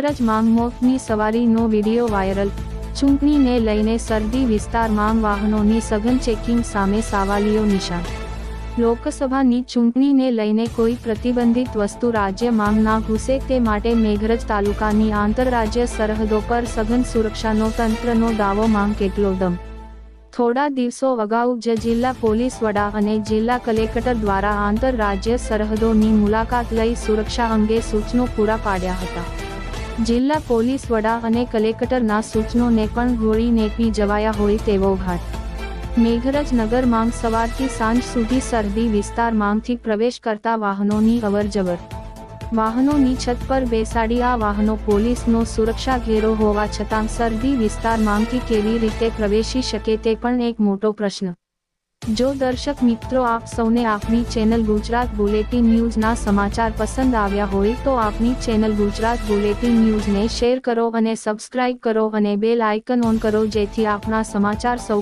મેઘરજ માંગ મોતની સવારીનો video viral. ચૂંટણીને લઈને સરહદી વિસ્તારમાં વાહનોની સઘન ચેકિંગ સામે સવાલિયો નિશાન। લોકસભાની ચૂંટણીને લઈને કોઈ પ્રતિબંધિત વસ્તુ રાજ્યમાં ના ઘૂસે તે માટે મેઘરજ તાલુકાની આંતરરાજ્ય સરહદો પર સઘન સુરક્ષાનો તંત્રનો દાવો માંગ કેટલો દમ। થોડા દિવસો અગાઉ જ જિલ્લા પોલીસ વડા અને જિલ્લા કલેક્ટર દ્વારા આંતરરાજ્ય સરહદોની મુલાકાત લઈ સુરક્ષા અંગે સૂચનો પૂરા પાડ્યા હતા। જિલ્લા પોલીસ વડા અને કલેક્ટરના સૂચનોને પણ ગોળી નેપી જવાયા હોય તેવો ઘાટ। મેઘરજ નગરમાં સવારથી સાંજ સુધી સરહદી વિસ્તારમાંથી પ્રવેશ કરતા વાહનોની અવરજવર। વાહનોની છત પર બેસાડી આ વાહનો પોલીસનો સુરક્ષા ઘેરો હોવા છતાં સરહદી વિસ્તારમાંથી કેવી રીતે પ્રવેશી શકે તે પણ એક મોટો પ્રશ્ન। જો દર્શક મિત્રો આપ સૌને આપની ચેનલ ગુજરાત બુલેટિન ન્યૂઝના સમાચાર પસંદ આવ્યા હોય તો આપની ચેનલ ગુજરાત બુલેટિન ન્યૂઝને શેર કરો અને સબસ્ક્રાઇબ કરો અને બેલ આઇકન ઓન કરો જેથી આપના સમાચાર સૌ